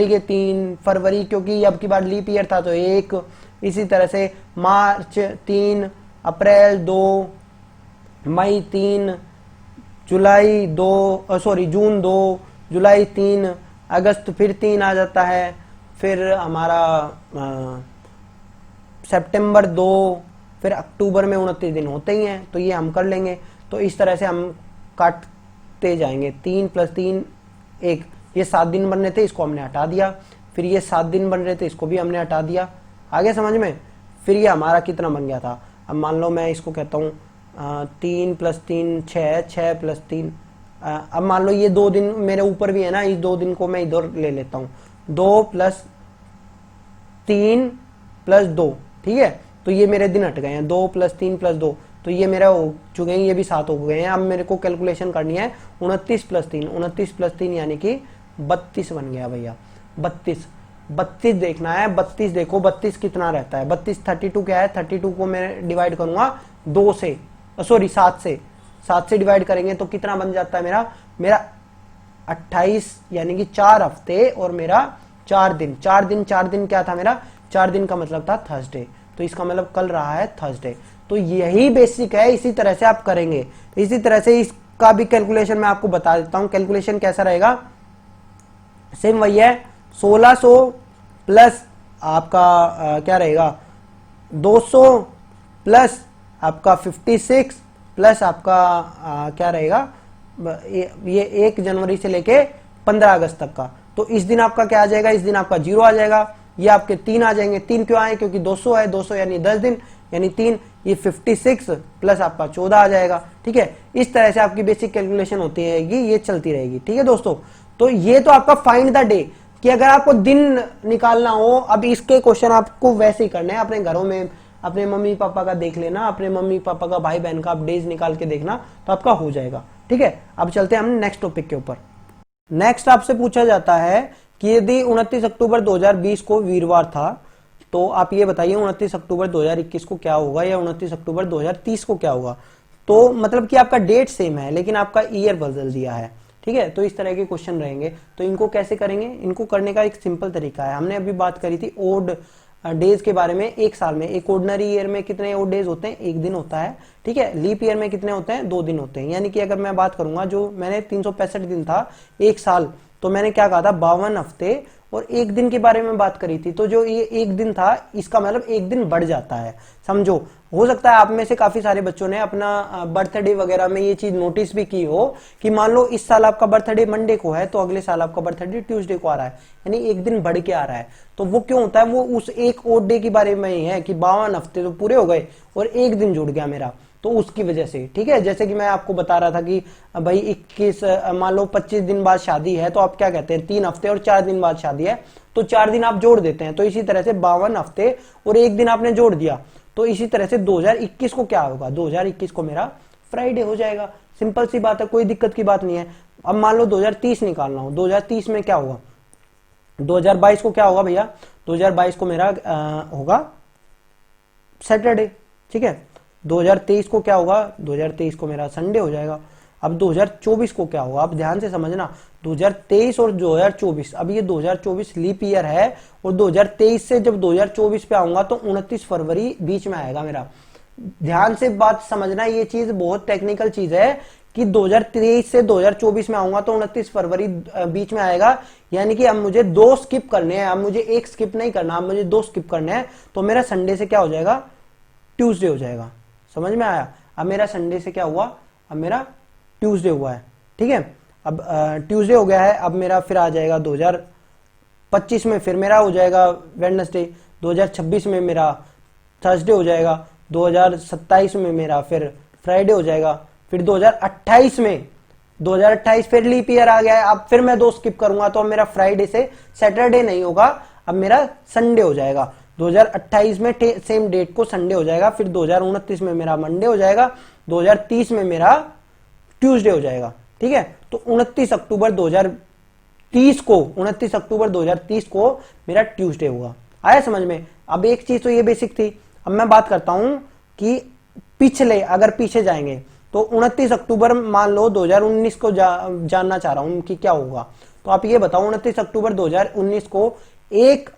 के 3, फरवरी क्योंकि अब की बार लीप ईयर था तो 1, इसी तरह से मार्च 3, अप्रैल 2, मई 3, जुलाई 2, जून 2, जुलाई 3, अगस्त फिर 3 आ जाता है, फिर हमारा सितंबर 2, फिर अक्टूबर में 29 दिन होते ही हैं, तो ये हम कर लेंगे। तो इस तरह से हम काटते जाएंगे, 3 + 3 1, ये 7 दिन बन रहे थे, इसको हमने हटा दिया। फिर ये 7 दिन बन रहे थे, इसको भी हमने हटा दिया। आगे समझ में। फिर ये हमारा कितना बन गया था, अब मान लो मैं इसको कहता हूँ 3 + 3 6, 6 + 3, अब मान लो ये 2 दिन मेरे ऊपर भी है ना, इस 2 दिन को मैं इधर ले लेता हूँ, 2 + 3 + 2, ठीक है। तो ये मेरे दिन हट गए हैं, 2 + 3 + 2, तो ये मेरा हो चुके हैं, ये भी 7 हो गए हैं। अब मेरे को कैलकुलेशन करनी है 29 + 3, 29 + 3 यानी कि 32 बन गया भैया। 32 देखना है, 32 देखो 32 कितना रहता है, 32 क्या है, 32 को मैं डिवाइड करूंगा 2 से, 7 से डिवाइड करेंगे तो कितना बन जाता है मेरा 28, यानी कि 4 हफ्ते और मेरा 4 दिन। 4 दिन क्या था मेरा, 4 दिन का मतलब था थर्सडे, तो इसका मतलब कल रहा है थर्सडे। तो यही बेसिक है, इसी तरह से आप करेंगे। इसी तरह से इसका भी कैलकुलेशन मैं आपको बता देता हूं। कैलकुलेशन कैसा रहेगा, सेम वही है, 1600 प्लस आपका क्या रहेगा 200 प्लस आपका 56 प्लस आपका क्या रहेगा ये 1 जनवरी से लेके 15 अगस्त तक का। तो इस दिन आपका क्या आ जाएगा, इस दिन आपका 0 आ जाएगा, ये आपके 3 आ जाएंगे। 3 क्यों आए, क्योंकि 200 है, 200 यानी 10 दिन यानी 3, ये 56 प्लस आपका 14 आ जाएगा, ठीक है। इस तरह से आपकी बेसिक कैलकुलेशन होती रहेगी, ये चलती रहेगी, ठीक है दोस्तों। तो ये तो आपका फाइंड द डे, कि अगर आपको दिन निकालना हो, अब इसके क्वेश्चन आपको वैसे ही करने हैं, अपने घरों में अपने मम्मी पापा का देख लेना, अपने मम्मी पापा का, भाई बहन का आप डेज निकाल के देखना, तो आपका हो जाएगा, ठीक है। अब चलते हैं हम नेक्स्ट टॉपिक के ऊपर। नेक्स्ट आपसे पूछा जाता है कि यदि 29 अक्टूबर 2020 को वीरवार था, तो आप ये बताइए 29 अक्टूबर 2021 को क्या होगा, या 29 अक्टूबर 2030 को क्या होगा। तो मतलब कि आपका डेट सेम है लेकिन आपका ईयर बदल दिया है, ठीक है। तो इस तरह के क्वेश्चन रहेंगे, तो इनको कैसे करेंगे, इनको करने का एक सिंपल तरीका है। हमने अभी बात करी थी ओड डेज के बारे में। एक साल में, एक ऑर्डिनरी ईयर में कितने ओड डेज होते हैं, 1 दिन होता है, ठीक है। लीप ईयर में कितने होते हैं, 2 दिन होते हैं। यानी कि अगर मैं बात करूंगा, जो मैंने 365 दिन था एक साल, तो मैंने क्या कहा था 52 हफ्ते और 1 दिन के बारे में बात करी थी। तो जो ये 1 दिन था, इसका मतलब 1 दिन बढ़ जाता है, समझो। हो सकता है आप में से काफी सारे बच्चों ने अपना बर्थडे वगैरह में ये चीज नोटिस भी की हो कि मान लो इस साल आपका बर्थडे मंडे को है, तो अगले साल आपका बर्थडे ट्यूसडे को आ रहा है, यानी 1 दिन बढ़ के आ रहा है। तो वो क्यों होता है, वो उस एक ओड डे के बारे में ही है कि 52 हफ्ते तो पूरे हो गए और 1 दिन जुड़ गया मेरा, तो उसकी वजह से, ठीक है। जैसे कि मैं आपको बता रहा था कि भाई 21 मान लो 25 दिन बाद शादी है, तो आप क्या कहते हैं 3 हफ्ते और 4 दिन बाद शादी है, तो 4 दिन आप जोड़ देते हैं। तो इसी तरह से 52 हफ्ते और 1 दिन आपने जोड़ दिया, तो इसी तरह से 2021 को क्या होगा, 2021 को मेरा फ्राइडे हो जाएगा। सिंपल सी बात है, कोई दिक्कत की बात नहीं है। अब मान लो 2030 निकालना हो, 2030 में क्या होगा, 2022 को क्या होगा भैया, 2022 को मेरा होगा सैटरडे, ठीक है। 2023 को क्या होगा, 2023 को मेरा संडे हो जाएगा। अब 2024 को क्या होगा, अब ध्यान से समझना, 2023 और 2024, अब ये 2024 लीप ईयर है और 2023 से जब 2024 पे आऊंगा तो 29 फरवरी बीच में आएगा मेरा। ध्यान से बात समझना, ये चीज बहुत टेक्निकल चीज है कि 2023 से 2024 में आऊंगा तो 29 फरवरी बीच में आएगा, यानी कि अब मुझे 2 स्किप करने हैं, अब मुझे 1 स्किप नहीं करना, अब मुझे 2 स्किप करने हैं। तो मेरा संडे से क्या हो जाएगा, ट्यूसडे हो जाएगा। समझ में आया? अब मेरा संडे से क्या हुआ, अब मेरा ट्यूसडे हुआ है, ठीक है। अब ट्यूसडे हो गया है, अब मेरा फिर आ जाएगा 2025 में फिर मेरा हो जाएगा वेडनेसडे, 2026 में मेरा थर्सडे हो जाएगा, 2027 में मेरा फिर फ्राइडे हो जाएगा, फिर 2028 फिर लीप ईयर आ गया है। अब फिर मैं 2 स्किप करूंगा तो अब मेरा फ्राइडे से सैटरडे नहीं होगा, अब मेरा संडे हो जाएगा। 2028 में सेम डेट को संडे हो जाएगा, फिर 2029 में मेरा मंडे हो जाएगा, 2030 में मेरा ट्यूसडे हो जाएगा, ठीक है। तो 29 अक्टूबर 2030 को मेरा ट्यूसडे होगा। आया समझ में? अब एक चीज तो ये बेसिक थी। अब मैं बात करता हूं कि पिछले, अगर पीछे जाएंगे तो 29 अक्टूबर मान लो 2019 को जानना चाह रहा हूं कि क्या होगा। तो आप ये बताओ 29 अक्टूबर 2019 को 1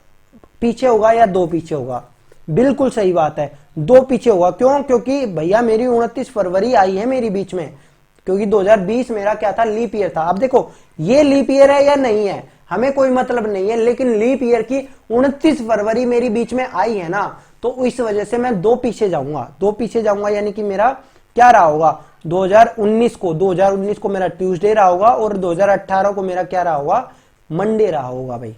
पीछे होगा या 2 पीछे होगा? बिल्कुल सही बात है, 2 पीछे होगा। क्यों? क्योंकि भैया मेरी 29 फरवरी आई है मेरी बीच में, क्योंकि 2020 मेरा क्या था, लीप ईयर था। अब देखो ये लीप ईयर है या नहीं है हमें कोई मतलब नहीं है, लेकिन लीप ईयर की 29 फरवरी मेरी बीच में आई है ना, तो इस वजह से मैं 2 पीछे जाऊंगा, यानी कि मेरा क्या रहा होगा, 2019 को मेरा ट्यूसडे रहा होगा और 2018 को मेरा क्या रहा होगा, मंडे रहा होगा भाई,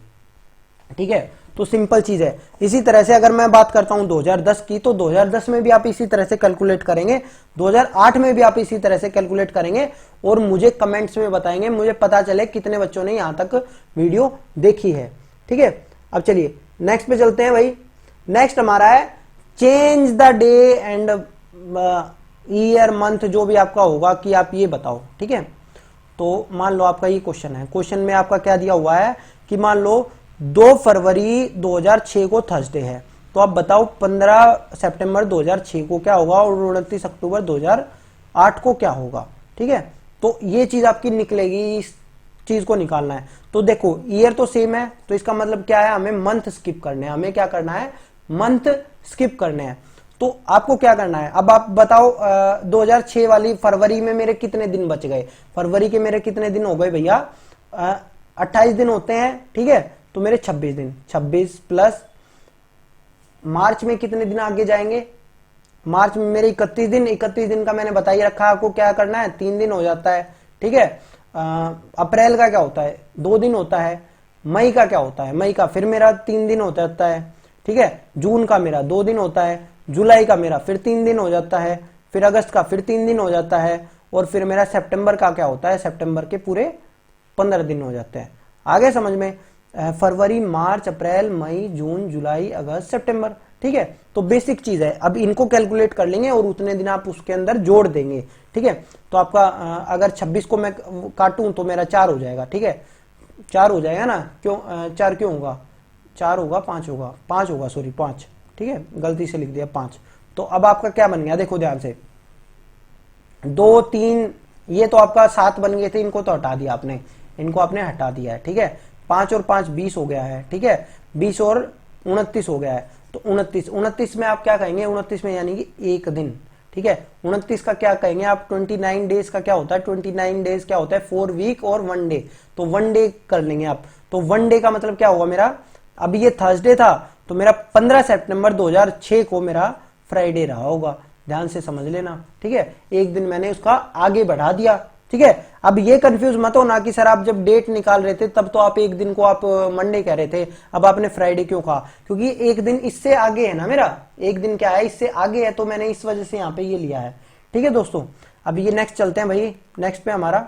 ठीक है। तो सिंपल चीज है। इसी तरह से अगर मैं बात करता हूं 2010 की, तो 2010 में भी आप इसी तरह से कैलकुलेट करेंगे, 2008 में भी आप इसी तरह से कैलकुलेट करेंगे और मुझे कमेंट्स में बताएंगे, मुझे पता चले कितने बच्चों ने यहां तक वीडियो देखी है, ठीक है। अब चलिए नेक्स्ट पे चलते हैं भाई। नेक्स्ट हमारा है change the day and year month, जो भी आपका होगा कि आप ये बताओ, ठीक है। तो मान लो आपका ये क्वेश्चन है, क्वेश्चन में आपका क्या दिया हुआ है कि मान लो 2 फरवरी 2006 को थर्सडे है, तो आप बताओ 15 सितंबर 2006 को क्या होगा और 29 अक्टूबर 2008 को क्या होगा, ठीक है। तो ये चीज आपकी निकलेगी, इस चीज को निकालना है। तो देखो ईयर तो सेम है, तो इसका मतलब क्या है, हमें मंथ स्किप करने हैं, हमें क्या करना है, मंथ स्किप करने हैं। तो आपको क्या करना है, अब आप बताओ 2006 वाली फरवरी में मेरे कितने दिन बच गए, फरवरी के मेरे कितने दिन हो गए भैया, 28 दिन होते हैं, ठीक है। तो मेरे 26 दिन, 26 प्लस मार्च में कितने दिन आगे जाएंगे, मार्च में मेरे 31 दिन, 31 दिन का मैंने बता ही रखा आपको क्या करना है, 3 दिन हो जाता है, ठीक है। अप्रैल का क्या होता है, 2 दिन होता है। मई का क्या होता है, मई का फिर मेरा 3 दिन हो जाता है, ठीक है। जून का मेरा 2 दिन होता है, जुलाई का मेरा फिर 3 दिन हो जाता है, फिर अगस्त का फिर 3 दिन हो जाता है, और फिर मेरा सितंबर का क्या होता है, सितंबर के पूरे 15 दिन हो जाते हैं। आगे समझ में, फरवरी, मार्च, अप्रैल, मई, जून, जुलाई, अगस्त, सितंबर, ठीक है। तो बेसिक चीज है, अब इनको कैलकुलेट कर लेंगे और उतने दिन आप उसके अंदर जोड़ देंगे, ठीक है। तो आपका अगर 26 को मैं काटूं तो मेरा 4 हो जाएगा, ठीक है, 4 हो जाएगा ना, क्यों 4 क्यों होगा, 4 होगा, 5 होगा, 5 होगा, सॉरी 5, ठीक है, गलती से लिख दिया 5। तो अब आपका क्या बन गया, देखो ध्यान से, 2, 3, ये तो आपका 7 बन गए थे, इनको तो हटा दिया आपने, इनको आपने हटा दिया है, ठीक है। 5 और 5 20 हो गया है, ठीक है, 20 और 29 हो गया है। तो 29 में आप क्या कहेंगे, 29 में यानी कि 1 दिन, ठीक है। 29 का क्या कहेंगे आप, 29 डेज का क्या होता है, 29 डेज क्या होता है, 4 वीक और 1 डे, तो 1 डे कर लेंगे आप। तो 1 डे का मतलब क्या होगा मेरा, अब ये थर्सडे था तो मेरा 15 सितंबर 2006 को मेरा फ्राइडे रहा होगा, ध्यान से समझ लेना, ठीक है। 1 दिन मैंने उसका आगे बढ़ा दिया, ठीक है। अब ये कंफ्यूज मत हो ना कि सर आप जब डेट निकाल रहे थे तब तो आप 1 दिन को आप मंडे कह रहे थे, अब आपने फ्राइडे क्यों कहा, क्योंकि 1 दिन इससे आगे है ना मेरा, 1 दिन क्या है इससे आगे है, तो मैंने इस वजह से यहाँ पे ये लिया है, ठीक है दोस्तों। अब ये नेक्स्ट चलते हैं भाई, नेक्स्ट पे हमारा,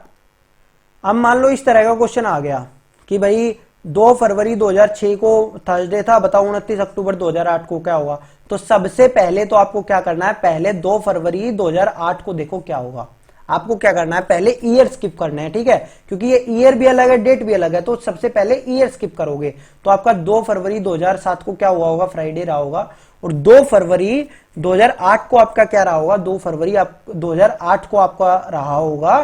अब मान लो इस तरह का क्वेश्चन आ गया कि भाई 2 फरवरी 2006 को थर्सडे था, बताओ 29 अक्टूबर 2008 को क्या होगा। तो सबसे पहले तो आपको क्या करना है, पहले 2 फरवरी 2008 को देखो क्या होगा। आपको क्या करना है, पहले ईयर स्किप करना है, ठीक है, क्योंकि ये ईयर भी अलग है, डेट भी अलग है, तो सबसे पहले ईयर स्किप करोगे। तो आपका 2 फरवरी 2007 को क्या हुआ होगा, फ्राइडे रहा होगा। और 2 फरवरी 2008 को आपका क्या रहा होगा, 2 फरवरी 2008 को आपका रहा होगा।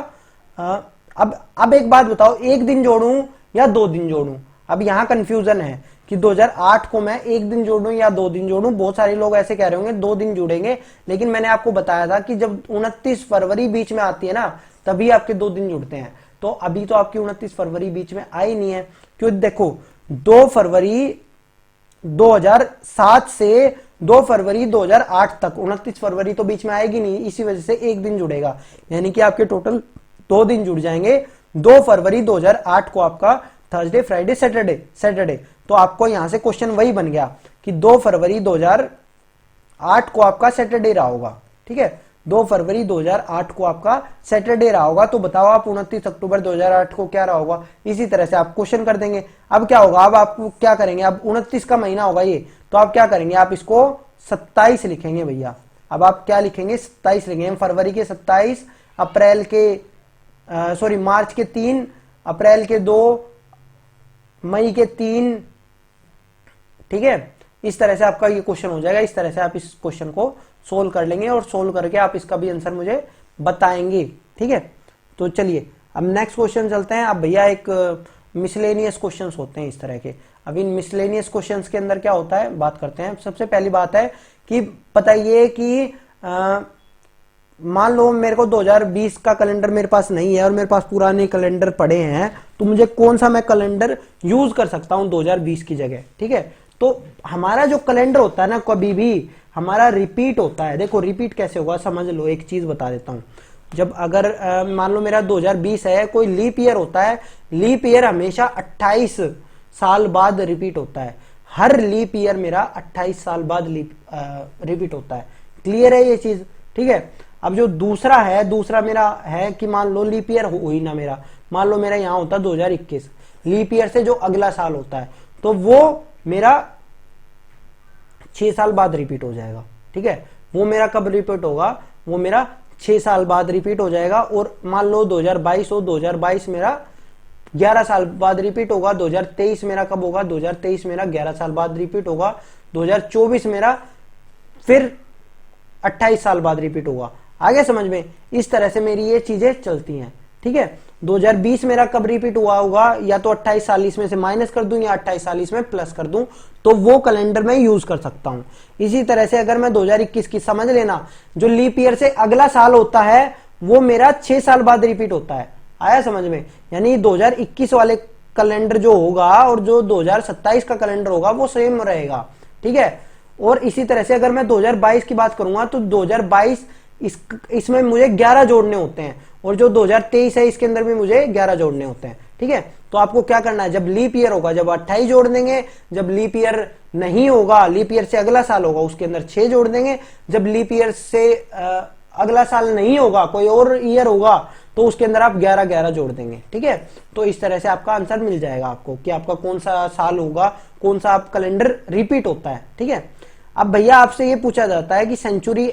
अब एक बात बताओ, एक दिन जोड़ूं या 2 दिन जोड़ूं? अब यहां कंफ्यूजन है कि 2008 को मैं एक दिन जोड़ूं या 2 दिन जोड़ूं। बहुत सारे लोग ऐसे कह रहे होंगे 2 दिन जुड़ेंगे, लेकिन मैंने आपको बताया था कि जब 29 फरवरी बीच में आती है ना, तभी आपके 2 दिन जुड़ते हैं। तो अभी तो आपकी 29 फरवरी बीच में आई नहीं है, क्यों? देखो 2 फरवरी 2007 से 2 फरवरी 2008 तक 29 फरवरी तो बीच में आएगी नहीं, इसी वजह से एक दिन जुड़ेगा, यानी कि आपके टोटल 2 दिन जुड़ जाएंगे। 2 फरवरी 2008 को आपका थर्सडे, फ्राइडे, सैटरडे। तो आपको यहां से क्वेश्चन वही बन गया कि 2 फरवरी 2008 को आपका सैटरडे रहा होगा, ठीक है, 2 फरवरी 2008 को आपका सैटरडे रहा होगा। तो बताओ आप 29 अक्टूबर 2008 को क्या रहा होगा? इसी तरह से आप क्वेश्चन कर देंगे। अब क्या होगा, अब आप क्या करेंगे, अब 29 का महीना होगा ये, तो आप क्या करेंगे, आप इसको 27 लिखेंगे भैया। अब आप क्या लिखेंगे, 27 लिखेंगे। फरवरी के 27, अप्रैल के मार्च के 3, अप्रैल के 2, मई के 3, ठीक है। इस तरह से आपका ये क्वेश्चन हो जाएगा। इस तरह से आप इस क्वेश्चन को सोल्व कर लेंगे और सोल्व करके आप इसका भी आंसर मुझे बताएंगे, ठीक है। तो चलिए अब नेक्स्ट क्वेश्चन चलते हैं। अब भैया एक मिसलेनियस क्वेश्चंस होते हैं इस तरह के। अब इन मिसलेनियस क्वेश्चंस के अंदर क्या होता है, बात करते हैं। सबसे पहली बात है कि बताइए कि मान लो मेरे को 2020 का कैलेंडर मेरे पास नहीं है और मेरे पास पुराने कैलेंडर पड़े हैं, तो मुझे कौन सा मैं कैलेंडर यूज कर सकता हूं 2020 की जगह, ठीक है। तो हमारा जो कैलेंडर होता है ना, कभी भी हमारा रिपीट होता है। देखो रिपीट कैसे होगा, समझ लो, एक चीज बता देता हूं। जब अगर मान लो मेरा 2020 है, कोई लीप ईयर होता है, लीप ईयर हमेशा 28 साल बाद रिपीट होता है। हर लीप ईयर मेरा 28 साल बाद रिपीट होता है। क्लियर है ये चीज, ठीक है। अब जो दूसरा मेरा है कि मान लो लीप ईयर हो ही ना मेरा, मान लो मेरा यहां होता 2021, लीप ईयर से जो अगला साल होता है, तो वो मेरा 6 साल बाद रिपीट हो जाएगा, ठीक है। वो मेरा कब रिपीट होगा, वो मेरा 6 साल बाद रिपीट हो जाएगा। और मान लो 2022 हो, 2022 मेरा 11 साल बाद रिपीट होगा। 2023 मेरा कब होगा, 2023 मेरा 11 साल बाद रिपीट होगा। 2024 मेरा फिर 28 साल बाद रिपीट होगा। आगे समझ में? इस तरह से मेरी ये चीजें चलती हैं, ठीक है। 2020 मेरा कब रिपीट हुआ होगा, या तो 28 साल इसमें से माइनस कर दूं या 28 साल इसमें प्लस कर दूं, तो वो कैलेंडर में यूज कर सकता हूं। इसी तरह से अगर मैं 2021 की, समझ लेना, जो लीप ईयर से अगला साल होता है वो मेरा 6 साल बाद रिपीट होता है। आया समझ में? यानी 2021 वाले कैलेंडर जो होगा और जो 2027 का कैलेंडर होगा वो सेम रहेगा, ठीक है। और इसी तरह से अगर मैं 2022 की बात करूंगा तो 2022 इसमें मुझे 11 जोड़ने होते हैं, और जो 2023 है इसके अंदर भी मुझे 11 जोड़ने होते हैं, ठीक है। तो आपको क्या करना है, जब लीप ईयर होगा जब 28 जोड़ देंगे, जब लीप ईयर नहीं होगा, लीप ईयर से अगला साल होगा, उसके अंदर 6 जोड़ देंगे, जब लीप ईयर से अगला साल नहीं होगा, कोई और ईयर होगा, तो उसके अंदर आप 11 जोड़ देंगे, ठीक है। तो इस तरह से आपका आंसर मिल जाएगा आपको कि आपका कौन सा साल होगा, कौन सा आप कैलेंडर रिपीट होता है, ठीक है। अब भैया आपसे ये पूछा जाता है कि century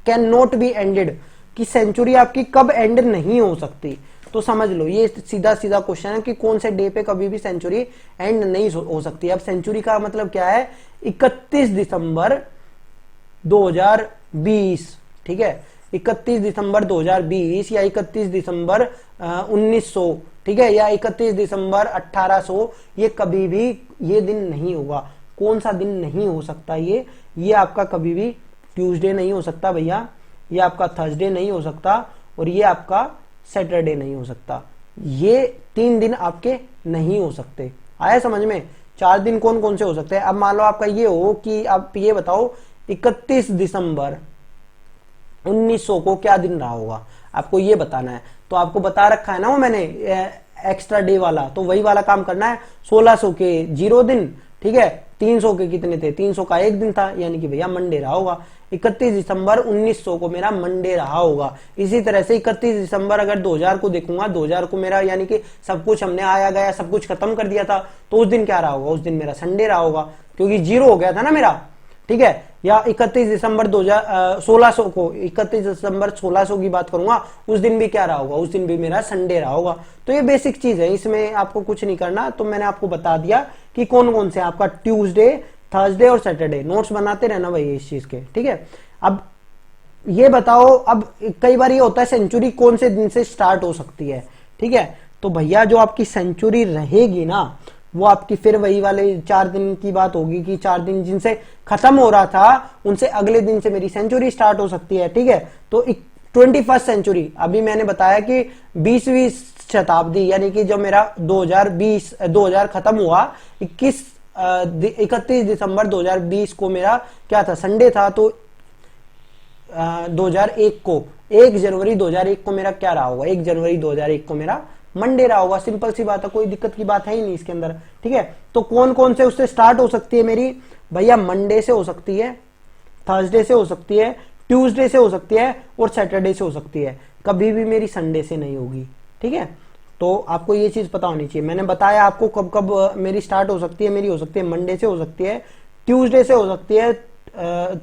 can not be ended, कि सेंचुरी आपकी कब एंड नहीं हो सकती। तो समझ लो ये सीधा सीधा क्वेश्चन है कि कौन से डे पे कभी भी सेंचुरी एंड नहीं हो सकती। अब सेंचुरी का मतलब क्या है, 31 दिसंबर 2020, ठीक है, 31 दिसंबर 2020 या 31 दिसंबर 1900, ठीक है, या 31 दिसंबर 1800, ये कभी भी ये दिन नहीं होगा। कौन सा दिन नहीं हो सकता, ये आपका कभी भी ट्यूसडे नहीं हो सकता भैया, ये आपका थर्सडे नहीं हो सकता, और ये आपका सैटरडे नहीं हो सकता। ये 3 दिन आपके नहीं हो सकते। आया समझ में? 4 दिन कौन कौन से हो सकते हैं। अब मान लो आपका ये हो कि आप ये बताओ 31 दिसंबर 1900 को क्या दिन रहा होगा, आपको ये बताना है। तो आपको बता रखा है ना वो मैंने एक्स्ट्रा डे वाला, तो वही वाला काम करना है। 1600 के 0 दिन, ठीक है, 300 के कितने थे, 300 का 1 दिन था, यानी कि भैया मंडे रहा होगा। 31 दिसंबर 1900 को मेरा मंडे रहा होगा। इसी तरह से 31 दिसंबर अगर 2000 को देखूंगा, 2000 को मेरा यानी कि सब कुछ हमने आया गया सब कुछ खत्म कर दिया था, तो उस दिन क्या रहा होगा, उस दिन मेरा संडे रहा होगा, क्योंकि 0 हो गया था ना मेरा। ठीक है, या 31 दिसंबर 1600 को, 31 दिसंबर 1600 की बात करूंगा, उस दिन भी क्या रहा होगा, उस दिन भी मेरा संडे रहा होगा। तो ये बेसिक चीज है, इसमें आपको कुछ नहीं करना। तो मैंने आपको बता दिया कि कौन कौन से आपका ट्यूसडे, थर्सडे और सैटरडे, नोट्स बनाते रहना भाई इस चीज के, ठीक है। अब ये बताओ, अब कई बार ये होता है सेंचुरी कौन से दिन से स्टार्ट हो सकती है, ठीक है। तो भैया जो आपकी सेंचुरी रहेगी ना, वो आपकी फिर वही वाले 4 दिन की बात होगी कि 4 दिन जिनसे खत्म हो रहा था उनसे अगले दिन से मेरी सेंचुरी स्टार्ट हो सकती है, ठीक है। तो 21st सेंचुरी, अभी मैंने बताया कि 20वीं शताब्दी, यानी कि जो मेरा 2000 खत्म हुआ 31 दिसंबर 2020 को मेरा क्या था, संडे था। तो 2001 को, 1 जनवरी 2001 को मेरा क्या रहा होगा, 1 जनवरी 2001 को मेरा मंडे रहा होगा। सिंपल सी बात है, कोई दिक्कत की बात है ही नहीं इसके अंदर, ठीक है। तो कौन कौन से उससे स्टार्ट हो सकती है मेरी, भैया मंडे से हो सकती है, थर्सडे से हो सकती है, ट्यूसडे से हो सकती है और सैटरडे से हो सकती है, कभी भी मेरी संडे से नहीं होगी, ठीक है। तो आपको ये चीज पता होनी चाहिए। मैंने बताया आपको कब कब मेरी स्टार्ट हो सकती है, मेरी हो सकती है मंडे से हो सकती है, ट्यूसडे से हो सकती है,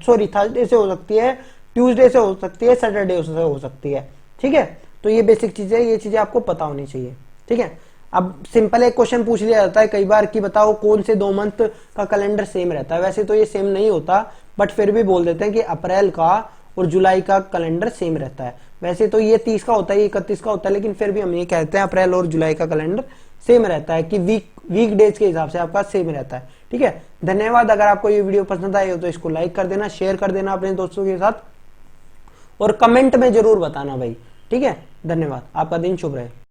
सॉरी थर्सडे से हो सकती है, ट्यूसडे से हो सकती है, सैटरडे से हो सकती है, ठीक है। तो ये बेसिक चीजें, ये चीजें आपको पता होनी चाहिए, ठीक है। अब सिंपल एक क्वेश्चन पूछ लिया जाता है कई बार कि बताओ कौन से 2 मंथ का कैलेंडर सेम रहता है। वैसे तो ये सेम नहीं होता, बट फिर भी बोल देते हैं कि अप्रैल का और जुलाई का कैलेंडर सेम रहता है। वैसे तो ये 30 का होता है, ये 31 का होता है, लेकिन फिर भी हम ये कहते हैं अप्रैल और जुलाई का कैलेंडर सेम रहता है, कि वीक डेज के हिसाब से आपका सेम रहता है, ठीक है। धन्यवाद। अगर आपको ये वीडियो पसंद आई हो तो इसको लाइक कर देना, शेयर कर देना अपने दोस्तों के साथ, और कमेंट में जरूर बताना भाई, ठीक है। धन्यवाद, आपका दिन शुभ रहे।